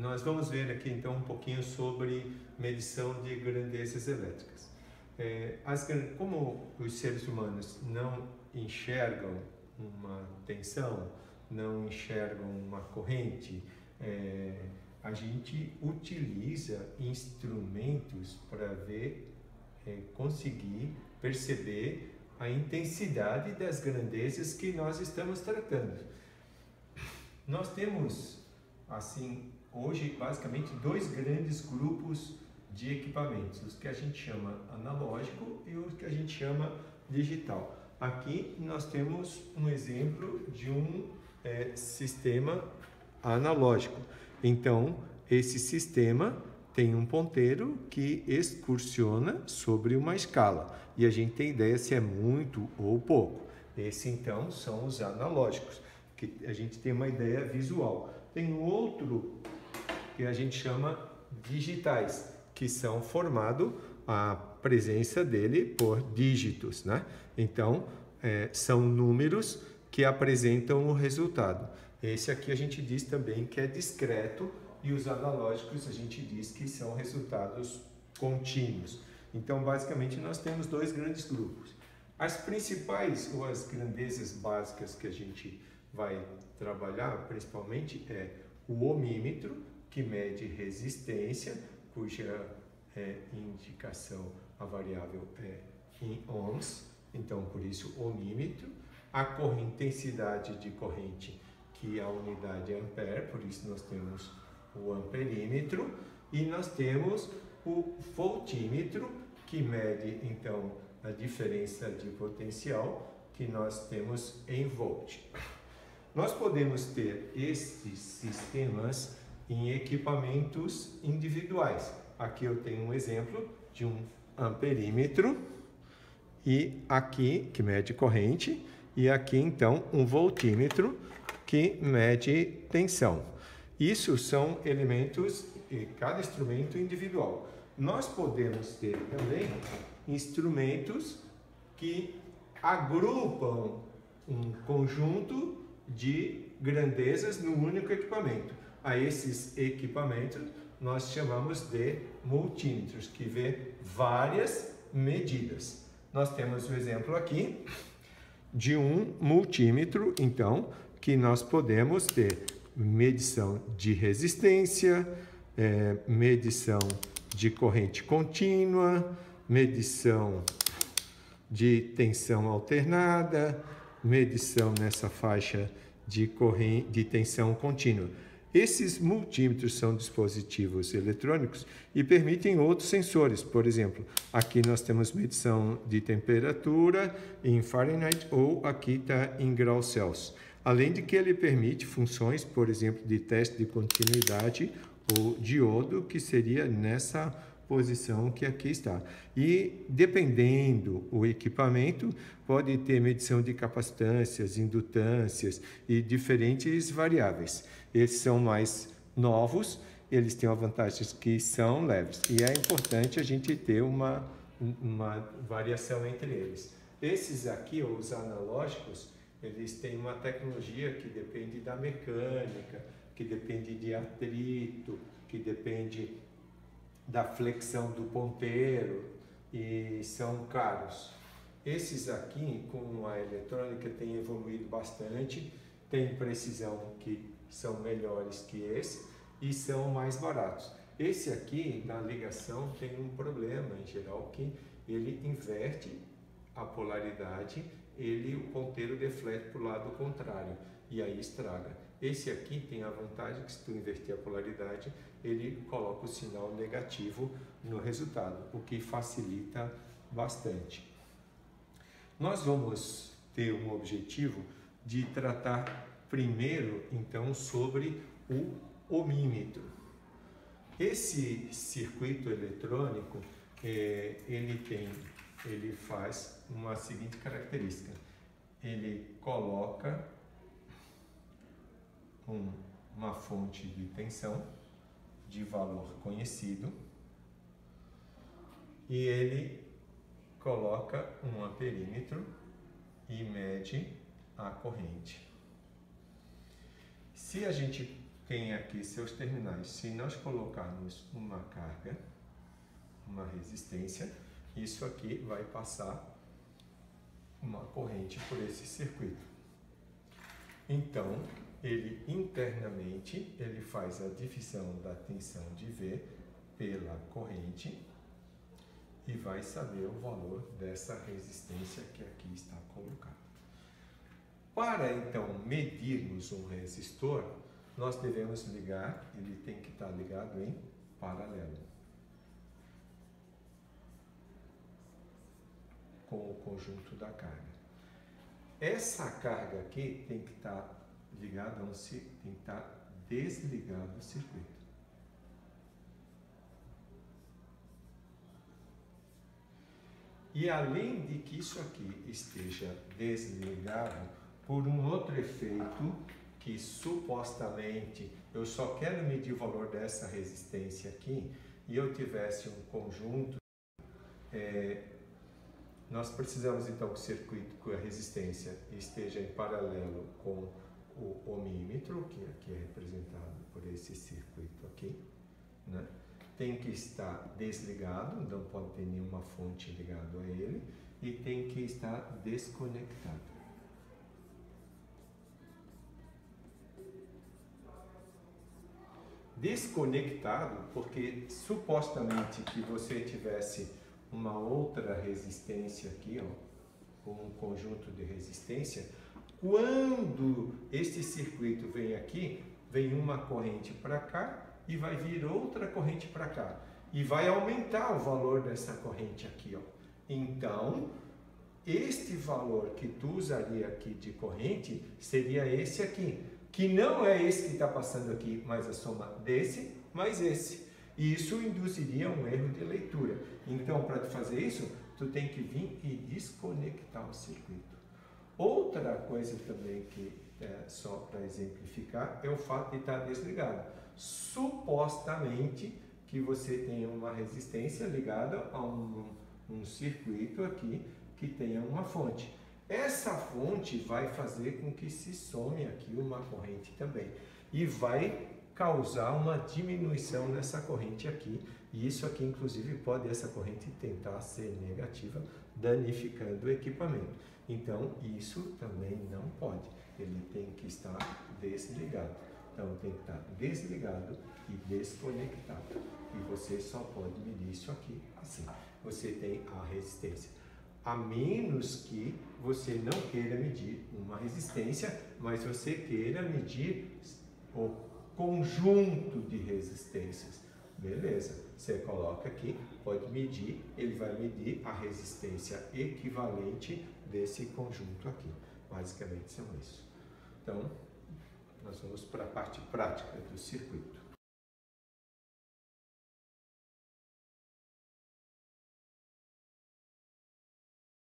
nós vamos ver aqui então um pouquinho sobre medição de grandezas elétricas. Como os seres humanos não enxergam uma tensão, não enxergam uma corrente, a gente utiliza instrumentos para ver, conseguir perceber a intensidade das grandezas que nós estamos tratando. Nós temos, assim, hoje basicamente dois grandes grupos de equipamentos, os que a gente chama analógico e os que a gente chama digital. Aqui nós temos um exemplo de um sistema analógico. Então, esse sistema tem um ponteiro que excursiona sobre uma escala e a gente tem ideia se é muito ou pouco. Esse então são os analógicos, que a gente tem uma ideia visual. Tem outro que a gente chama digitais, que são formado a presença dele por dígitos, né? Então, são números que apresentam o resultado. Esse aqui a gente diz também que é discreto e os analógicos a gente diz que são resultados contínuos. Então, basicamente, nós temos dois grandes grupos. As principais ou as grandezas básicas que a gente vai trabalhar, principalmente, é o ohmímetro, que mede resistência, cuja indicação, a variável é em ohms, então, por isso, ohmímetro. A intensidade de corrente, que a unidade é ampere, por isso nós temos o amperímetro, e nós temos o voltímetro, que mede então a diferença de potencial que nós temos em volt. Nós podemos ter esses sistemas em equipamentos individuais. Aqui eu tenho um exemplo de um amperímetro, e aqui que mede corrente, e aqui então um voltímetro que mede tensão. Isso são elementos, cada instrumento individual. Nós podemos ter também instrumentos que agrupam um conjunto de grandezas no único equipamento. A esses equipamentos nós chamamos de multímetros, que vê várias medidas. Nós temos o exemplo aqui de um multímetro, então, que nós podemos ter medição de resistência, medição de corrente contínua, medição de tensão alternada, medição nessa faixa de tensão contínua. Esses multímetros são dispositivos eletrônicos e permitem outros sensores. Por exemplo, aqui nós temos medição de temperatura em Fahrenheit ou aqui está em graus Celsius. Além de que ele permite funções, por exemplo, de teste de continuidade ou diodo, que seria nessa posição que aqui está. E dependendo do equipamento, pode ter medição de capacitâncias, indutâncias e diferentes variáveis. Esses são mais novos, eles têm vantagens que são leves. E é importante a gente ter uma variação entre eles. Esses aqui, os analógicos, eles têm uma tecnologia que depende da mecânica, que depende de atrito, que depende da flexão do ponteiro e são caros. Esses aqui, com a eletrônica, têm evoluído bastante, tem precisão que são melhores que esse e são mais baratos. Esse aqui, na ligação, tem um problema em geral, que ele inverte a polaridade, o ponteiro deflete para o lado contrário e aí estraga. Esse aqui tem a vantagem que, se tu inverter a polaridade, ele coloca o sinal negativo no resultado, o que facilita bastante. Nós vamos ter um objetivo de tratar primeiro, então, sobre o ohmímetro. Esse circuito eletrônico, ele faz uma seguinte característica. Ele coloca uma fonte de tensão de valor conhecido e ele coloca um amperímetro e mede a corrente. Se a gente tem aqui seus terminais. Se nós colocarmos uma carga, uma resistência, isso aqui vai passar uma corrente por esse circuito. Então, ele internamente, ele faz a divisão da tensão de V pela corrente e vai saber o valor dessa resistência que aqui está colocada. Para então medirmos um resistor, nós devemos ligar, ele tem que estar ligado em paralelo com o conjunto da carga. Essa carga aqui tem que estar ligada a tem que estar desligado o circuito. E além de que isso aqui esteja desligado por um outro efeito, que supostamente eu só quero medir o valor dessa resistência aqui, e eu tivesse um conjunto, nós precisamos então que o circuito com a resistência esteja em paralelo com o ohmímetro, que aqui é representado por esse circuito aqui, né? Tem que estar desligado, não pode ter nenhuma fonte ligada a ele, e tem que estar desconectado. Desconectado porque supostamente que você tivesse uma outra resistência aqui, ó, um conjunto de resistência, quando este circuito vem aqui, vem uma corrente para cá e vai vir outra corrente para cá e vai aumentar o valor dessa corrente aqui, ó. Então, este valor que tu usaria aqui de corrente seria esse aqui, que não é esse que está passando aqui, mas a soma desse mais esse. E isso induziria um erro de leitura. Então, para fazer isso, tu tem que vir e desconectar o circuito. Outra coisa também que, só para exemplificar, é o fato de estar desligado. Supostamente que você tenha uma resistência ligada a um circuito aqui que tenha uma fonte. Essa fonte vai fazer com que se some aqui uma corrente também. E vai causar uma diminuição nessa corrente aqui, e isso aqui inclusive pode essa corrente tentar ser negativa, danificando o equipamento. Então isso também não pode, ele tem que estar desligado. Então tem que estar desligado e desconectado, e você só pode medir isso aqui assim. Você tem a resistência, a menos que você não queira medir uma resistência, mas você queira medir o conjunto de resistências. Beleza, você coloca aqui, pode medir, ele vai medir a resistência equivalente desse conjunto aqui. Basicamente são isso. Então, nós vamos para a parte prática do circuito.